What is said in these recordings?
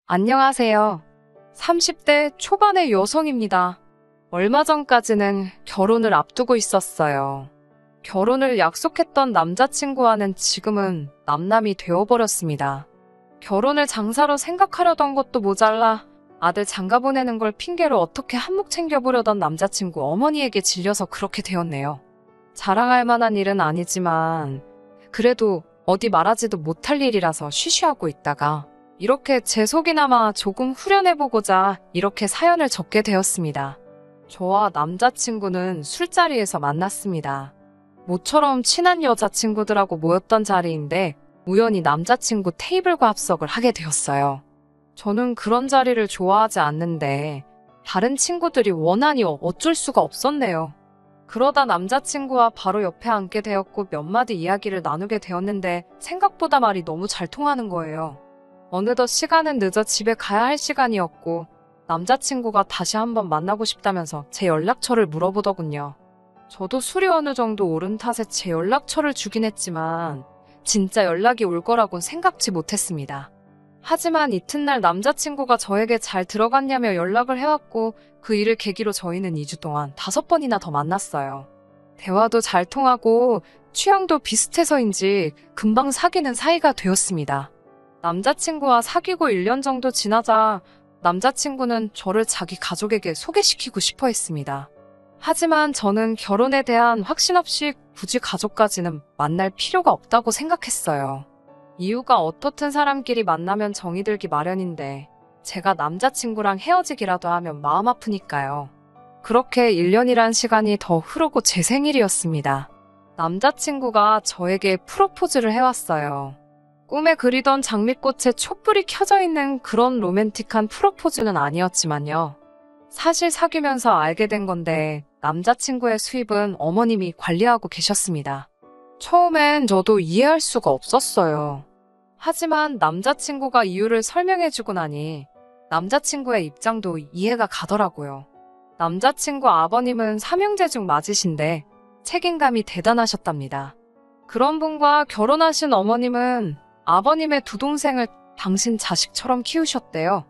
안녕하세요. 30대 초반의 여성입니다. 얼마 전까지는 결혼을 앞두고 있었어요. 결혼을 약속했던 남자친구와는 지금은 남남이 되어버렸습니다. 결혼을 장사로 생각하려던 것도 모자라 아들 장가 보내는 걸 핑계로 어떻게 한몫 챙겨보려던 남자친구 어머니에게 질려서 그렇게 되었네요. 자랑할 만한 일은 아니지만 그래도 어디 말하지도 못할 일이라서 쉬쉬하고 있다가 이렇게 제 속이나마 조금 후련해보고자 이렇게 사연을 적게 되었습니다. 저와 남자친구는 술자리에서 만났습니다. 모처럼 친한 여자친구들하고 모였던 자리인데 우연히 남자친구 테이블과 합석을 하게 되었어요. 저는 그런 자리를 좋아하지 않는데 다른 친구들이 원하니 어쩔 수가 없었네요. 그러다 남자친구와 바로 옆에 앉게 되었고 몇 마디 이야기를 나누게 되었는데 생각보다 말이 너무 잘 통하는 거예요. 어느덧 시간은 늦어 집에 가야 할 시간이었고 남자친구가 다시 한번 만나고 싶다면서 제 연락처를 물어보더군요. 저도 술이 어느 정도 오른 탓에 제 연락처를 주긴 했지만 진짜 연락이 올 거라곤 생각지 못했습니다. 하지만 이튿날 남자친구가 저에게 잘 들어갔냐며 연락을 해왔고 그 일을 계기로 저희는 2주 동안 5번이나 더 만났어요. 대화도 잘 통하고 취향도 비슷해서인지 금방 사귀는 사이가 되었습니다. 남자친구와 사귀고 1년 정도 지나자 남자친구는 저를 자기 가족에게 소개시키고 싶어 했습니다. 하지만 저는 결혼에 대한 확신 없이 굳이 가족까지는 만날 필요가 없다고 생각했어요. 이유가 어떻든 사람끼리 만나면 정이 들기 마련인데 제가 남자친구랑 헤어지기라도 하면 마음 아프니까요. 그렇게 1년이란 시간이 더 흐르고 제 생일이었습니다. 남자친구가 저에게 프로포즈를 해왔어요. 꿈에 그리던 장미꽃에 촛불이 켜져 있는 그런 로맨틱한 프로포즈는 아니었지만요. 사실 사귀면서 알게 된 건데 남자친구의 수입은 어머님이 관리하고 계셨습니다. 처음엔 저도 이해할 수가 없었어요. 하지만 남자친구가 이유를 설명해주고 나니 남자친구의 입장도 이해가 가더라고요. 남자친구 아버님은 3형제 중 맞으신데 책임감이 대단하셨답니다. 그런 분과 결혼하신 어머님은 아버님의 두 동생을 당신 자식처럼 키우셨대요.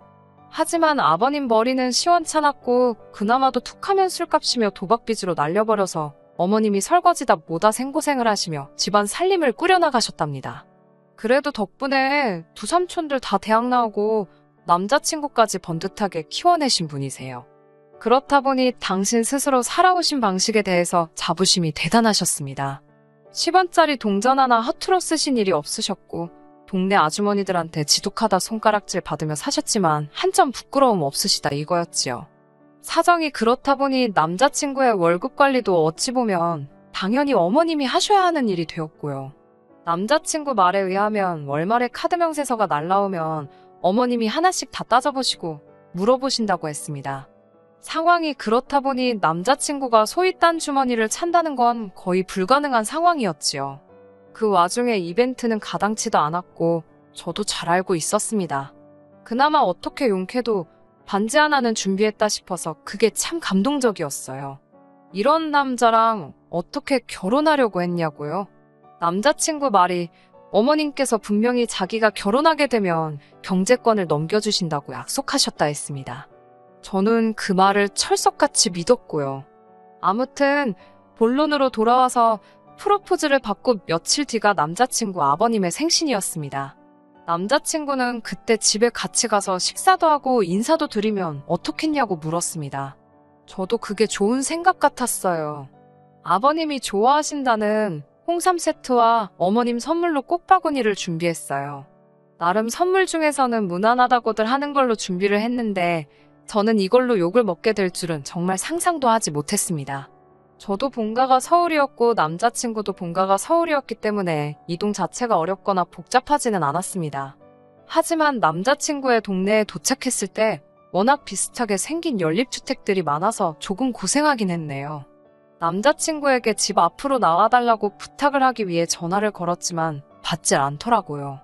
하지만 아버님 머리는 시원찮았고 그나마도 툭하면 술값이며 도박빚으로 날려버려서 어머님이 설거지다 뭐다 생고생을 하시며 집안 살림을 꾸려나가셨답니다. 그래도 덕분에 두 삼촌들 다 대학 나오고 남자친구까지 번듯하게 키워내신 분이세요. 그렇다 보니 당신 스스로 살아오신 방식에 대해서 자부심이 대단하셨습니다. 10원짜리 동전 하나 허투루 쓰신 일이 없으셨고 동네 아주머니들한테 지독하다 손가락질 받으며 사셨지만 한 점 부끄러움 없으시다 이거였지요. 사정이 그렇다 보니 남자친구의 월급 관리도 어찌 보면 당연히 어머님이 하셔야 하는 일이 되었고요. 남자친구 말에 의하면 월말에 카드 명세서가 날라오면 어머님이 하나씩 다 따져보시고 물어보신다고 했습니다. 상황이 그렇다 보니 남자친구가 소위 딴 주머니를 찬다는 건 거의 불가능한 상황이었지요. 그 와중에 이벤트는 가당치도 않았고 저도 잘 알고 있었습니다. 그나마 어떻게 용케도 반지 하나는 준비했다 싶어서 그게 참 감동적이었어요. 이런 남자랑 어떻게 결혼하려고 했냐고요? 남자친구 말이 어머님께서 분명히 자기가 결혼하게 되면 경제권을 넘겨주신다고 약속하셨다 했습니다. 저는 그 말을 철석같이 믿었고요. 아무튼 본론으로 돌아와서 프로포즈를 받고 며칠 뒤가 남자친구 아버님의 생신이었습니다. 남자친구는 그때 집에 같이 가서 식사도 하고 인사도 드리면 어떻겠냐고 물었습니다. 저도 그게 좋은 생각 같았어요. 아버님이 좋아하신다는 홍삼 세트와 어머님 선물로 꽃바구니를 준비했어요. 나름 선물 중에서는 무난하다고들 하는 걸로 준비를 했는데 저는 이걸로 욕을 먹게 될 줄은 정말 상상도 하지 못했습니다. 저도 본가가 서울이었고 남자친구도 본가가 서울이었기 때문에 이동 자체가 어렵거나 복잡하지는 않았습니다. 하지만 남자친구의 동네에 도착했을 때 워낙 비슷하게 생긴 연립주택들이 많아서 조금 고생하긴 했네요. 남자친구에게 집 앞으로 나와달라고 부탁을 하기 위해 전화를 걸었지만 받질 않더라고요.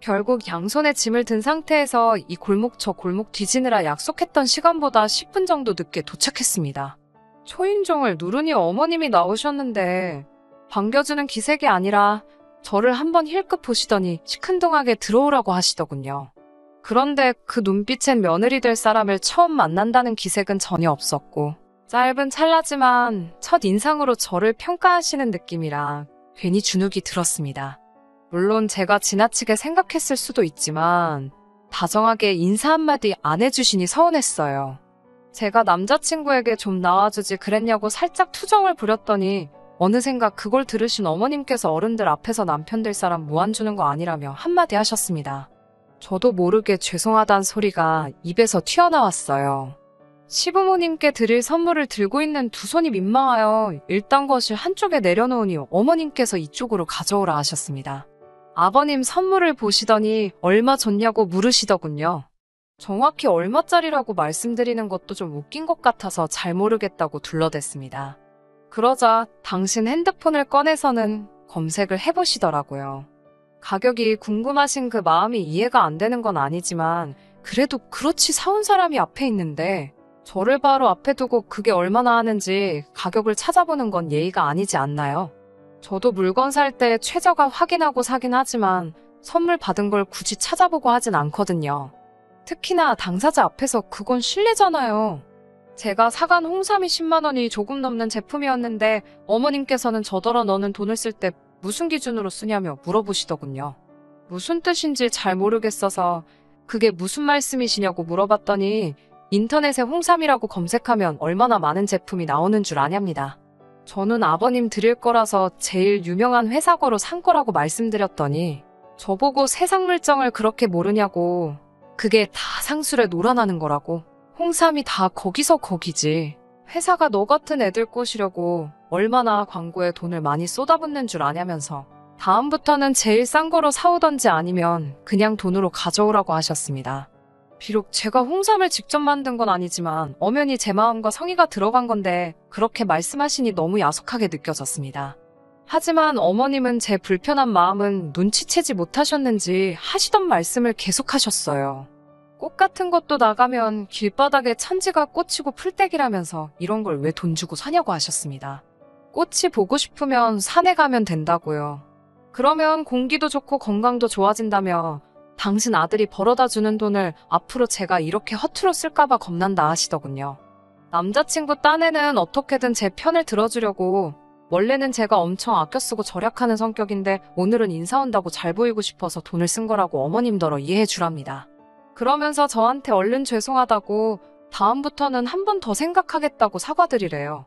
결국 양손에 짐을 든 상태에서 이 골목 저 골목 뒤지느라 약속했던 시간보다 10분 정도 늦게 도착했습니다. 초인종을 누르니 어머님이 나오셨는데 반겨주는 기색이 아니라 저를 한번 힐끗 보시더니 시큰둥하게 들어오라고 하시더군요. 그런데 그 눈빛엔 며느리 될 사람을 처음 만난다는 기색은 전혀 없었고, 짧은 찰나지만 첫 인상으로 저를 평가하시는 느낌이라 괜히 주눅이 들었습니다. 물론 제가 지나치게 생각했을 수도 있지만 다정하게 인사 한마디 안 해주시니 서운했어요. 제가 남자친구에게 좀 나와주지 그랬냐고 살짝 투정을 부렸더니 어느샌가 그걸 들으신 어머님께서 어른들 앞에서 남편 될 사람 무안 주는 거 아니라며 한마디 하셨습니다. 저도 모르게 죄송하단 소리가 입에서 튀어나왔어요. 시부모님께 드릴 선물을 들고 있는 두 손이 민망하여 일단 것을 한쪽에 내려놓으니 어머님께서 이쪽으로 가져오라 하셨습니다. 아버님 선물을 보시더니 얼마 줬냐고 물으시더군요. 정확히 얼마짜리라고 말씀드리는 것도 좀 웃긴 것 같아서 잘 모르겠다고 둘러댔습니다. 그러자 당신 핸드폰을 꺼내서는 검색을 해보시더라고요. 가격이 궁금하신 그 마음이 이해가 안 되는 건 아니지만 그래도 그렇지 사온 사람이 앞에 있는데 저를 바로 앞에 두고 그게 얼마나 하는지 가격을 찾아보는 건 예의가 아니지 않나요? 저도 물건 살 때 최저가 확인하고 사긴 하지만 선물 받은 걸 굳이 찾아보고 하진 않거든요. 특히나 당사자 앞에서 그건 실례잖아요. 제가 사간 홍삼이 10만 원이 조금 넘는 제품이었는데 어머님께서는 저더러 너는 돈을 쓸 때 무슨 기준으로 쓰냐며 물어보시더군요. 무슨 뜻인지 잘 모르겠어서 그게 무슨 말씀이시냐고 물어봤더니 인터넷에 홍삼이라고 검색하면 얼마나 많은 제품이 나오는 줄 아냐입니다. 저는 아버님 드릴 거라서 제일 유명한 회사 거로 산 거라고 말씀드렸더니 저보고 세상 물정을 그렇게 모르냐고 그게 다 상술에 놀아나는 거라고 홍삼이 다 거기서 거기지 회사가 너 같은 애들 꼬시려고 얼마나 광고에 돈을 많이 쏟아붓는 줄 아냐면서 다음부터는 제일 싼 거로 사오던지 아니면 그냥 돈으로 가져오라고 하셨습니다. 비록 제가 홍삼을 직접 만든 건 아니지만 엄연히 제 마음과 성의가 들어간 건데 그렇게 말씀하시니 너무 야속하게 느껴졌습니다. 하지만 어머님은 제 불편한 마음은 눈치채지 못하셨는지 하시던 말씀을 계속하셨어요. 꽃 같은 것도 나가면 길바닥에 천지가 꽂히고 풀떼기라면서 이런 걸 왜 돈 주고 사냐고 하셨습니다. 꽃이 보고 싶으면 산에 가면 된다고요. 그러면 공기도 좋고 건강도 좋아진다며 당신 아들이 벌어다 주는 돈을 앞으로 제가 이렇게 허투루 쓸까봐 겁난다 하시더군요. 남자친구 딴에는 어떻게든 제 편을 들어주려고 원래는 제가 엄청 아껴 쓰고 절약하는 성격인데 오늘은 인사 온다고 잘 보이고 싶어서 돈을 쓴 거라고 어머님더러 이해해 주랍니다. 그러면서 저한테 얼른 죄송하다고 다음부터는 한 번 더 생각하겠다고 사과드리래요.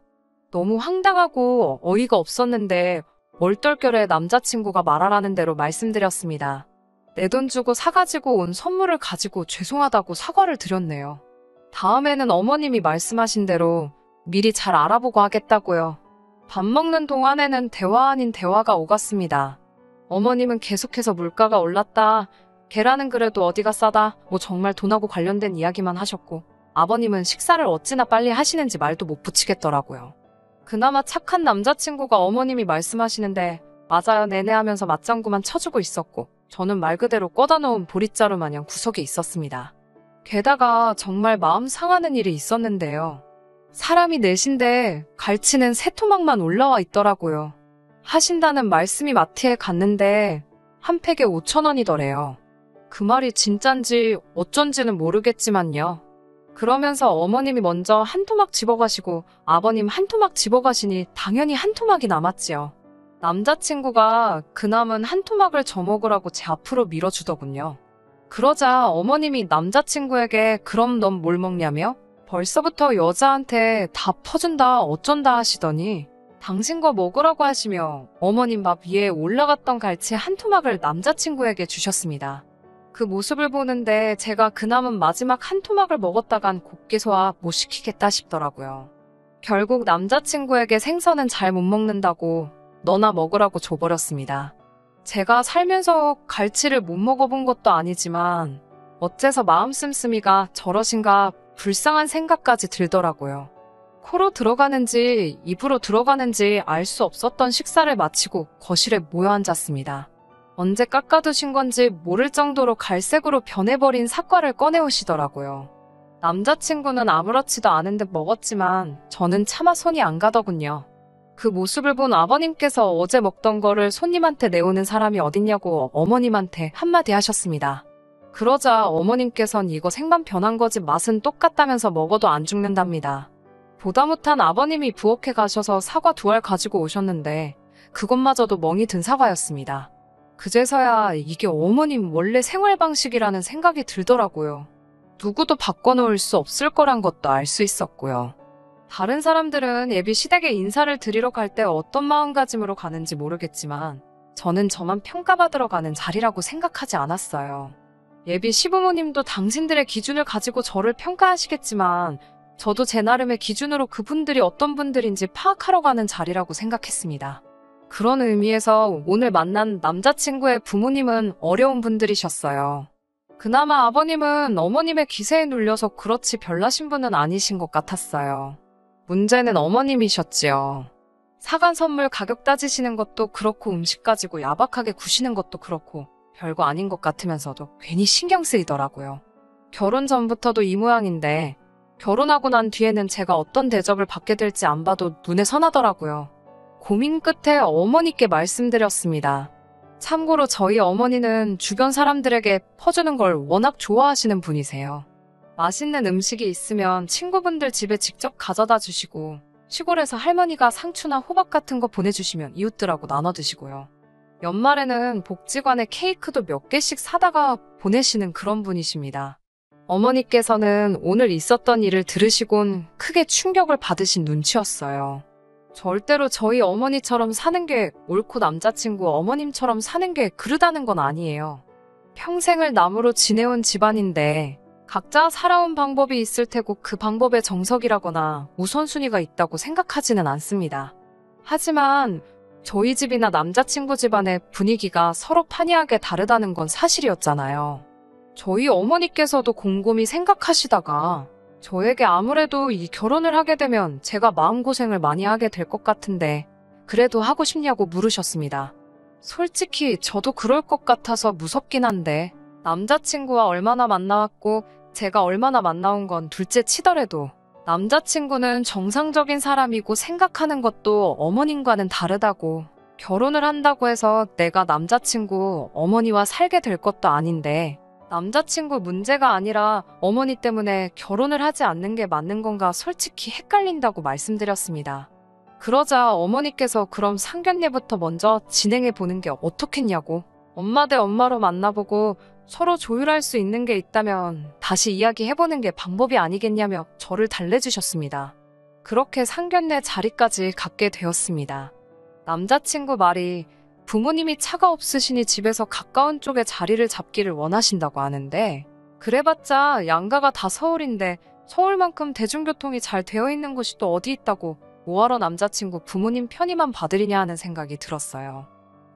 너무 황당하고 어이가 없었는데 얼떨결에 남자친구가 말하라는 대로 말씀드렸습니다. 내 돈 주고 사가지고 온 선물을 가지고 죄송하다고 사과를 드렸네요. 다음에는 어머님이 말씀하신 대로 미리 잘 알아보고 하겠다고요. 밥 먹는 동안에는 대화 아닌 대화가 오갔습니다. 어머님은 계속해서 물가가 올랐다. 계란은 그래도 어디가 싸다. 뭐 정말 돈하고 관련된 이야기만 하셨고 아버님은 식사를 어찌나 빨리 하시는지 말도 못 붙이겠더라고요. 그나마 착한 남자친구가 어머님이 말씀하시는데 맞아요 네네 하면서 맞장구만 쳐주고 있었고 저는 말 그대로 꺼다 놓은 보릿자루 마냥 구석에 있었습니다. 게다가 정말 마음 상하는 일이 있었는데요. 사람이 넷인데 갈치는 세 토막만 올라와 있더라고요. 하신다는 말씀이 마트에 갔는데 한 팩에 5,000원이더래요. 그 말이 진짠지 어쩐지는 모르겠지만요. 그러면서 어머님이 먼저 한 토막 집어가시고 아버님 한 토막 집어가시니 당연히 한 토막이 남았지요. 남자친구가 그 남은 한 토막을 저 먹으라고 제 앞으로 밀어주더군요. 그러자 어머님이 남자친구에게 그럼 넌 뭘 먹냐며 벌써부터 여자한테 다 퍼준다 어쩐다 하시더니 당신 거 먹으라고 하시며 어머님 밥 위에 올라갔던 갈치 한 토막을 남자친구에게 주셨습니다. 그 모습을 보는데 제가 그 남은 마지막 한 토막을 먹었다간 곱게 소화 못 시키겠다 싶더라고요. 결국 남자친구에게 생선은 잘 못 먹는다고 너나 먹으라고 줘버렸습니다. 제가 살면서 갈치를 못 먹어본 것도 아니지만 어째서 마음 씀씀이가 저러신가 불쌍한 생각까지 들더라고요. 코로 들어가는지 입으로 들어가는지 알 수 없었던 식사를 마치고 거실에 모여 앉았습니다. 언제 깎아두신 건지 모를 정도로 갈색으로 변해버린 사과를 꺼내오시더라고요. 남자친구는 아무렇지도 않은 듯 먹었지만 저는 차마 손이 안 가더군요. 그 모습을 본 아버님께서 어제 먹던 거를 손님한테 내오는 사람이 어딨냐고 어머님한테 한마디 하셨습니다. 그러자 어머님께선 이거 생만 변한 거지 맛은 똑같다면서 먹어도 안 죽는답니다. 보다 못한 아버님이 부엌에 가셔서 사과 2알 가지고 오셨는데 그것마저도 멍이 든 사과였습니다. 그제서야 이게 어머님 원래 생활 방식이라는 생각이 들더라고요. 누구도 바꿔놓을 수 없을 거란 것도 알 수 있었고요. 다른 사람들은 예비 시댁에 인사를 드리러 갈 때 어떤 마음가짐으로 가는지 모르겠지만 저는 저만 평가받으러 가는 자리라고 생각하지 않았어요. 예비 시부모님도 당신들의 기준을 가지고 저를 평가하시겠지만 저도 제 나름의 기준으로 그분들이 어떤 분들인지 파악하러 가는 자리라고 생각했습니다. 그런 의미에서 오늘 만난 남자친구의 부모님은 어려운 분들이셨어요. 그나마 아버님은 어머님의 기세에 눌려서 그렇지 별나신 분은 아니신 것 같았어요. 문제는 어머님이셨지요. 사간 선물 가격 따지시는 것도 그렇고 음식 가지고 야박하게 구시는 것도 그렇고 별거 아닌 것 같으면서도 괜히 신경 쓰이더라고요. 결혼 전부터도 이 모양인데 결혼하고 난 뒤에는 제가 어떤 대접을 받게 될지 안 봐도 눈에 선하더라고요. 고민 끝에 어머니께 말씀드렸습니다. 참고로 저희 어머니는 주변 사람들에게 퍼주는 걸 워낙 좋아하시는 분이세요. 맛있는 음식이 있으면 친구분들 집에 직접 가져다 주시고 시골에서 할머니가 상추나 호박 같은 거 보내주시면 이웃들하고 나눠 드시고요. 연말에는 복지관에 케이크도 몇 개씩 사다가 보내시는 그런 분이십니다. 어머니께서는 오늘 있었던 일을 들으시곤 크게 충격을 받으신 눈치였어요. 절대로 저희 어머니처럼 사는 게 옳고 남자친구 어머님처럼 사는 게 그르다는 건 아니에요. 평생을 남으로 지내온 집안인데 각자 살아온 방법이 있을 테고 그 방법에 정석이라거나 우선순위가 있다고 생각하지는 않습니다. 하지만 저희 집이나 남자친구 집안의 분위기가 서로 판이하게 다르다는 건 사실이었잖아요. 저희 어머니께서도 곰곰이 생각하시다가 저에게 아무래도 이 결혼을 하게 되면 제가 마음고생을 많이 하게 될 것 같은데 그래도 하고 싶냐고 물으셨습니다. 솔직히 저도 그럴 것 같아서 무섭긴 한데 남자친구와 얼마나 만나왔고 제가 얼마나 만나온 건 둘째 치더라도 남자친구는 정상적인 사람이고 생각하는 것도 어머님과는 다르다고 결혼을 한다고 해서 내가 남자친구 어머니와 살게 될 것도 아닌데 남자친구 문제가 아니라 어머니 때문에 결혼을 하지 않는 게 맞는 건가 솔직히 헷갈린다고 말씀드렸습니다. 그러자 어머니께서 그럼 상견례부터 먼저 진행해 보는 게 어떻겠냐고 엄마 대 엄마로 만나보고 서로 조율할 수 있는 게 있다면 다시 이야기해보는 게 방법이 아니겠냐며 저를 달래주셨습니다. 그렇게 상견례 자리까지 갖게 되었습니다. 남자친구 말이 부모님이 차가 없으시니 집에서 가까운 쪽에 자리를 잡기를 원하신다고 하는데 그래봤자 양가가 다 서울인데 서울만큼 대중교통이 잘 되어 있는 곳이 또 어디 있다고 뭐하러 남자친구 부모님 편의만 받으리냐 하는 생각이 들었어요.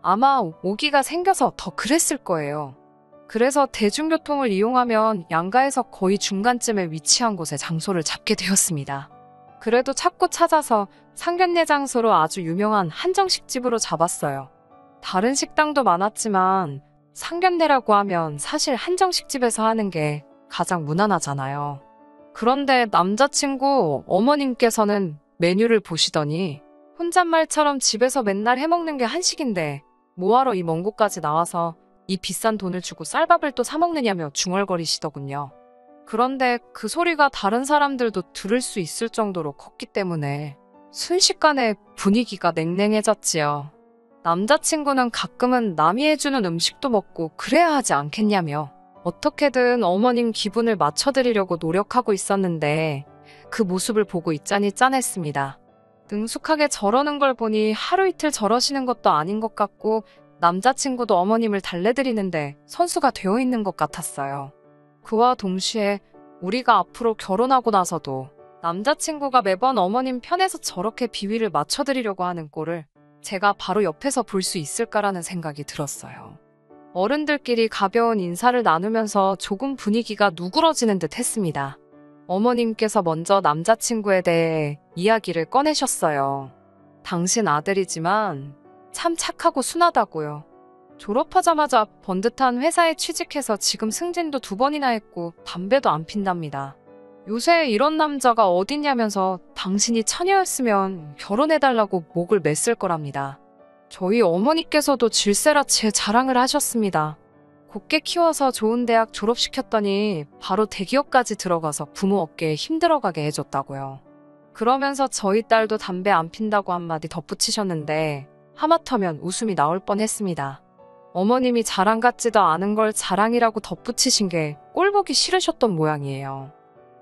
아마 오기가 생겨서 더 그랬을 거예요. 그래서 대중교통을 이용하면 양가에서 거의 중간쯤에 위치한 곳에 장소를 잡게 되었습니다. 그래도 찾고 찾아서 상견례 장소로 아주 유명한 한정식집으로 잡았어요. 다른 식당도 많았지만 상견례라고 하면 사실 한정식집에서 하는 게 가장 무난하잖아요. 그런데 남자친구 어머님께서는 메뉴를 보시더니 혼잣말처럼 집에서 맨날 해먹는 게 한식인데 뭐하러 이 먼 곳까지 나와서 이 비싼 돈을 주고 쌀밥을 또 사먹느냐며 중얼거리시더군요. 그런데 그 소리가 다른 사람들도 들을 수 있을 정도로 컸기 때문에 순식간에 분위기가 냉랭해졌지요. 남자친구는 가끔은 남이 해주는 음식도 먹고 그래야 하지 않겠냐며 어떻게든 어머님 기분을 맞춰드리려고 노력하고 있었는데 그 모습을 보고 있자니 짠했습니다. 능숙하게 저러는 걸 보니 하루 이틀 저러시는 것도 아닌 것 같고 남자친구도 어머님을 달래드리는데 선수가 되어 있는 것 같았어요. 그와 동시에 우리가 앞으로 결혼하고 나서도 남자친구가 매번 어머님 편에서 저렇게 비위를 맞춰드리려고 하는 꼴을 제가 바로 옆에서 볼 수 있을까라는 생각이 들었어요. 어른들끼리 가벼운 인사를 나누면서 조금 분위기가 누그러지는 듯 했습니다. 어머님께서 먼저 남자친구에 대해 이야기를 꺼내셨어요. 당신 아들이지만 참 착하고 순하다고요. 졸업하자마자 번듯한 회사에 취직해서 지금 승진도 2번이나 했고 담배도 안 핀답니다. 요새 이런 남자가 어딨냐면서 당신이 처녀였으면 결혼해달라고 목을 맸을 거랍니다. 저희 어머니께서도 질세라 제 자랑을 하셨습니다. 곱게 키워서 좋은 대학 졸업시켰더니 바로 대기업까지 들어가서 부모 어깨에 힘들어가게 해줬다고요. 그러면서 저희 딸도 담배 안 핀다고 한마디 덧붙이셨는데 하마터면 웃음이 나올 뻔했습니다. 어머님이 자랑 같지도 않은 걸 자랑이라고 덧붙이신 게 꼴보기 싫으셨던 모양이에요.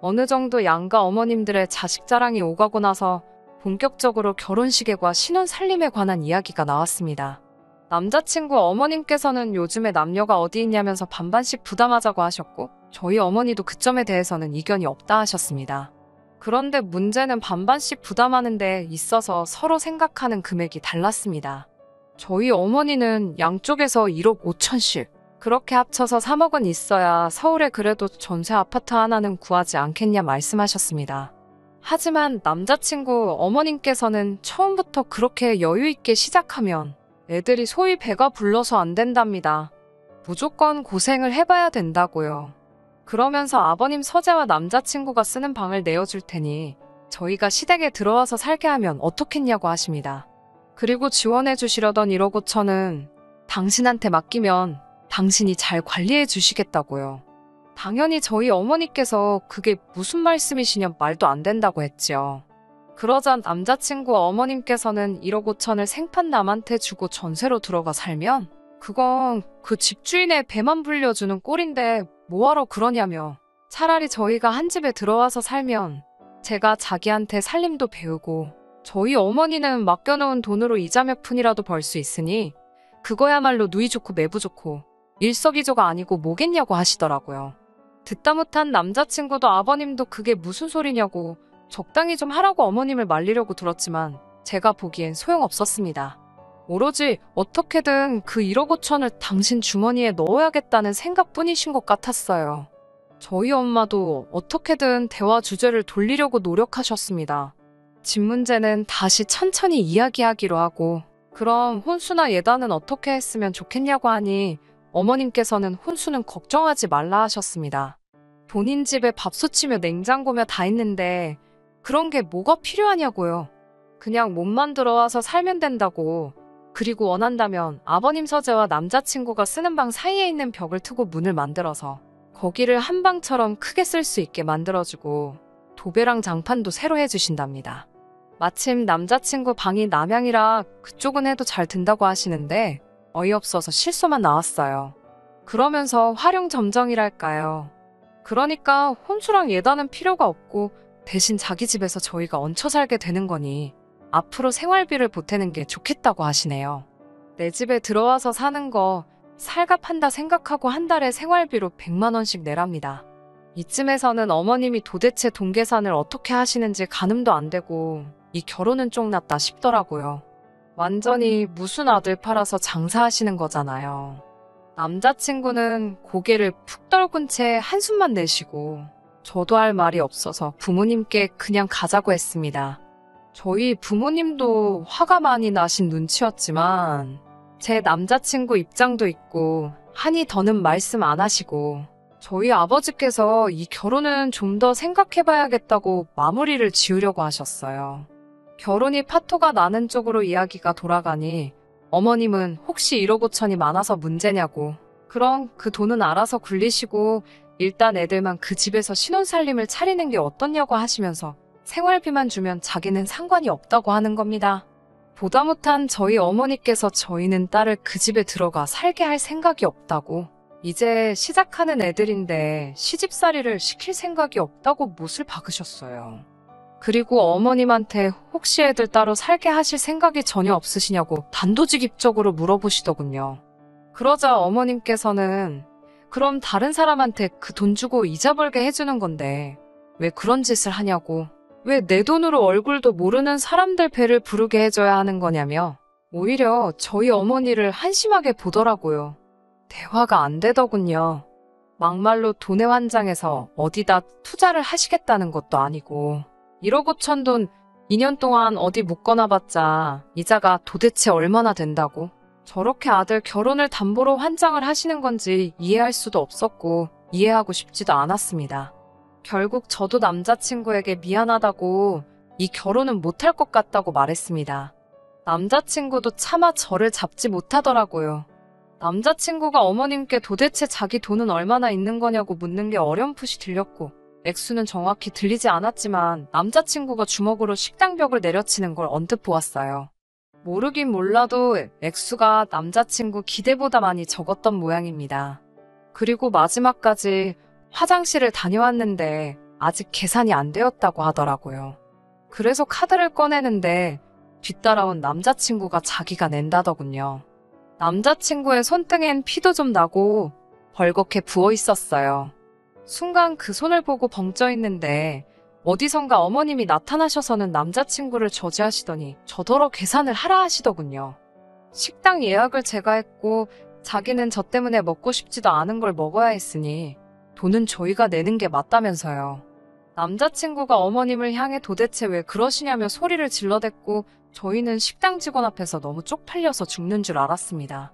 어느 정도 양가 어머님들의 자식 자랑이 오가고 나서 본격적으로 결혼식과 신혼 살림에 관한 이야기가 나왔습니다. 남자친구 어머님께서는 요즘에 남녀가 어디 있냐면서 반반씩 부담하자고 하셨고 저희 어머니도 그 점에 대해서는 이견이 없다 하셨습니다. 그런데 문제는 반반씩 부담하는 데 있어서 서로 생각하는 금액이 달랐습니다. 저희 어머니는 양쪽에서 1억 5천씩 그렇게 합쳐서 3억은 있어야 서울에 그래도 전세 아파트 하나는 구하지 않겠냐 말씀하셨습니다. 하지만 남자친구 어머님께서는 처음부터 그렇게 여유 있게 시작하면 애들이 소위 배가 불러서 안 된답니다. 무조건 고생을 해봐야 된다고요. 그러면서 아버님 서재와 남자친구가 쓰는 방을 내어줄 테니 저희가 시댁에 들어와서 살게 하면 어떻겠냐고 하십니다. 그리고 지원해 주시려던 1억 5천은 당신한테 맡기면 당신이 잘 관리해 주시겠다고요. 당연히 저희 어머니께서 그게 무슨 말씀이시냐 말도 안 된다고 했지요. 그러자 남자친구 어머님께서는 1억 5천을 생판 남한테 주고 전세로 들어가 살면 그건 그 집주인의 배만 불려주는 꼴인데 뭐하러 그러냐며 차라리 저희가 한 집에 들어와서 살면 제가 자기한테 살림도 배우고 저희 어머니는 맡겨놓은 돈으로 이자 몇 푼이라도 벌 수 있으니 그거야말로 누이 좋고 매부 좋고 일석이조가 아니고 뭐겠냐고 하시더라고요. 듣다 못한 남자친구도 아버님도 그게 무슨 소리냐고 적당히 좀 하라고 어머님을 말리려고 들었지만 제가 보기엔 소용없었습니다. 오로지 어떻게든 그 1억 5천을 당신 주머니에 넣어야겠다는 생각뿐이신 것 같았어요. 저희 엄마도 어떻게든 대화 주제를 돌리려고 노력하셨습니다. 집 문제는 다시 천천히 이야기하기로 하고 그럼 혼수나 예단은 어떻게 했으면 좋겠냐고 하니 어머님께서는 혼수는 걱정하지 말라 하셨습니다. 본인 집에 밥솥이며 냉장고며 다 있는데 그런 게 뭐가 필요하냐고요. 그냥 몸만 들어와서 살면 된다고. 그리고 원한다면 아버님 서재와 남자친구가 쓰는 방 사이에 있는 벽을 트고 문을 만들어서 거기를 한 방처럼 크게 쓸 수 있게 만들어주고 도배랑 장판도 새로 해주신답니다. 마침 남자친구 방이 남향이라 그쪽은 해도 잘 든다고 하시는데 어이없어서 실소만 나왔어요. 그러면서 활용점정이랄까요. 그러니까 혼수랑 예단은 필요가 없고 대신 자기 집에서 저희가 얹혀 살게 되는 거니 앞으로 생활비를 보태는 게 좋겠다고 하시네요. 내 집에 들어와서 사는 거 살갑한다 생각하고 한 달에 생활비로 100만 원씩 내랍니다. 이쯤에서는 어머님이 도대체 돈 계산을 어떻게 하시는지 가늠도 안 되고 이 결혼은 쫑났다 싶더라고요. 완전히 무슨 아들 팔아서 장사하시는 거잖아요. 남자친구는 고개를 푹 떨군 채 한숨만 내쉬고 저도 할 말이 없어서 부모님께 그냥 가자고 했습니다. 저희 부모님도 화가 많이 나신 눈치였지만 제 남자친구 입장도 있고 하니 더는 말씀 안 하시고 저희 아버지께서 이 결혼은 좀 더 생각해봐야겠다고 마무리를 지으려고 하셨어요. 결혼이 파토가 나는 쪽으로 이야기가 돌아가니 어머님은 혹시 1억 5천이 많아서 문제냐고 그럼 그 돈은 알아서 굴리시고 일단 애들만 그 집에서 신혼살림을 차리는 게 어떻냐고 하시면서 생활비만 주면 자기는 상관이 없다고 하는 겁니다. 보다 못한 저희 어머니께서 저희는 딸을 그 집에 들어가 살게 할 생각이 없다고 이제 시작하는 애들인데 시집살이를 시킬 생각이 없다고 못을 박으셨어요. 그리고 어머님한테 혹시 애들 따로 살게 하실 생각이 전혀 없으시냐고 단도직입적으로 물어보시더군요. 그러자 어머님께서는 그럼 다른 사람한테 그 돈 주고 이자 벌게 해주는 건데 왜 그런 짓을 하냐고 왜 내 돈으로 얼굴도 모르는 사람들 배를 부르게 해줘야 하는 거냐며 오히려 저희 어머니를 한심하게 보더라고요. 대화가 안 되더군요. 막말로 돈에 환장해서 어디다 투자를 하시겠다는 것도 아니고 1억 5천 돈 2년 동안 어디 묶어놔봤자 이자가 도대체 얼마나 된다고 저렇게 아들 결혼을 담보로 환장을 하시는 건지 이해할 수도 없었고 이해하고 싶지도 않았습니다. 결국 저도 남자친구에게 미안하다고 이 결혼은 못할 것 같다고 말했습니다. 남자친구도 차마 저를 잡지 못하더라고요. 남자친구가 어머님께 도대체 자기 돈은 얼마나 있는 거냐고 묻는 게 어렴풋이 들렸고, 액수는 정확히 들리지 않았지만 남자친구가 주먹으로 식당벽을 내려치는 걸 언뜻 보았어요. 모르긴 몰라도 액수가 남자친구 기대보다 많이 적었던 모양입니다. 그리고 마지막까지 화장실을 다녀왔는데 아직 계산이 안 되었다고 하더라고요. 그래서 카드를 꺼내는데 뒤따라온 남자친구가 자기가 낸다더군요. 남자친구의 손등엔 피도 좀 나고 벌겋게 부어 있었어요. 순간 그 손을 보고 벙쪄 있는데 어디선가 어머님이 나타나셔서는 남자친구를 저지하시더니 저더러 계산을 하라 하시더군요. 식당 예약을 제가 했고 자기는 저 때문에 먹고 싶지도 않은 걸 먹어야 했으니 돈은 저희가 내는 게 맞다면서요. 남자친구가 어머님을 향해 도대체 왜 그러시냐며 소리를 질러댔고 저희는 식당 직원 앞에서 너무 쪽팔려서 죽는 줄 알았습니다.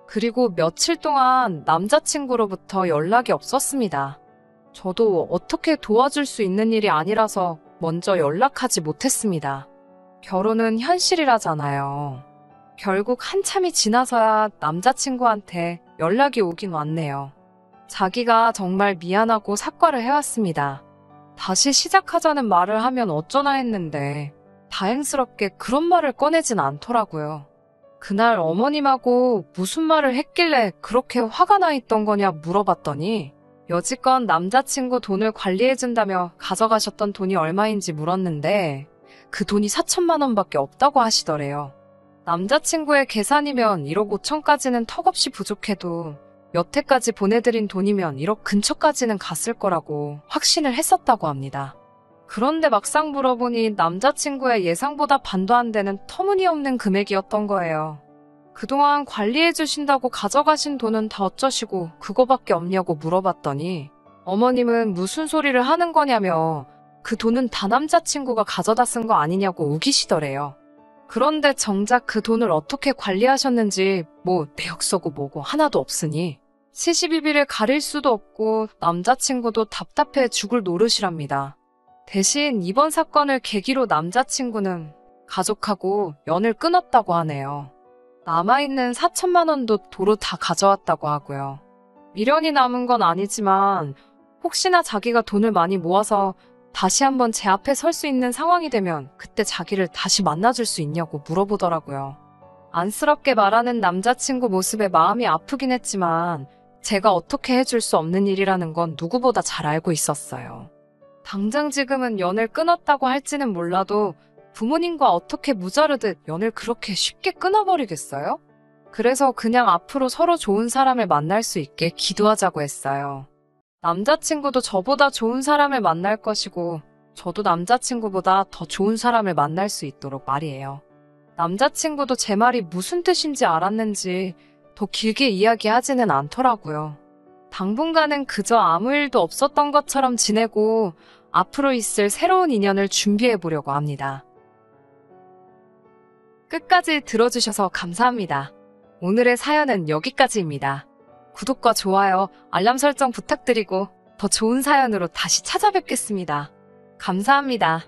그리고 며칠 동안 남자친구로부터 연락이 없었습니다. 저도 어떻게 도와줄 수 있는 일이 아니라서 먼저 연락하지 못했습니다. 결혼은 현실이라잖아요. 결국 한참이 지나서야 남자친구한테 연락이 오긴 왔네요. 자기가 정말 미안하고 사과를 해왔습니다. 다시 시작하자는 말을 하면 어쩌나 했는데 다행스럽게 그런 말을 꺼내진 않더라고요. 그날 어머님하고 무슨 말을 했길래 그렇게 화가 나 있던 거냐 물어봤더니 여지껏 남자친구 돈을 관리해준다며 가져가셨던 돈이 얼마인지 물었는데 그 돈이 4천만 원밖에 없다고 하시더래요. 남자친구의 계산이면 1억 5천까지는 턱없이 부족해도 여태까지 보내드린 돈이면 1억 근처까지는 갔을 거라고 확신을 했었다고 합니다. 그런데 막상 물어보니 남자친구의 예상보다 반도 안 되는 터무니없는 금액이었던 거예요. 그동안 관리해주신다고 가져가신 돈은 다 어쩌시고 그거밖에 없냐고 물어봤더니 어머님은 무슨 소리를 하는 거냐며 그 돈은 다 남자친구가 가져다 쓴 거 아니냐고 우기시더래요. 그런데 정작 그 돈을 어떻게 관리하셨는지 뭐 내역서고 뭐고 하나도 없으니 시시비비를 가릴 수도 없고 남자친구도 답답해 죽을 노릇이랍니다. 대신 이번 사건을 계기로 남자친구는 가족하고 연을 끊었다고 하네요. 남아있는 4천만 원도 도로 다 가져왔다고 하고요. 미련이 남은 건 아니지만 혹시나 자기가 돈을 많이 모아서 다시 한번 제 앞에 설 수 있는 상황이 되면 그때 자기를 다시 만나줄 수 있냐고 물어보더라고요. 안쓰럽게 말하는 남자친구 모습에 마음이 아프긴 했지만 제가 어떻게 해줄 수 없는 일이라는 건 누구보다 잘 알고 있었어요. 당장 지금은 연을 끊었다고 할지는 몰라도 부모님과 어떻게 무자르듯 연을 그렇게 쉽게 끊어버리겠어요? 그래서 그냥 앞으로 서로 좋은 사람을 만날 수 있게 기도하자고 했어요. 남자친구도 저보다 좋은 사람을 만날 것이고 저도 남자친구보다 더 좋은 사람을 만날 수 있도록 말이에요. 남자친구도 제 말이 무슨 뜻인지 알았는지 더 길게 이야기하지는 않더라고요. 당분간은 그저 아무 일도 없었던 것처럼 지내고 앞으로 있을 새로운 인연을 준비해 보려고 합니다. 끝까지 들어주셔서 감사합니다. 오늘의 사연은 여기까지입니다. 구독과 좋아요, 알람 설정 부탁드리고 더 좋은 사연으로 다시 찾아뵙겠습니다. 감사합니다.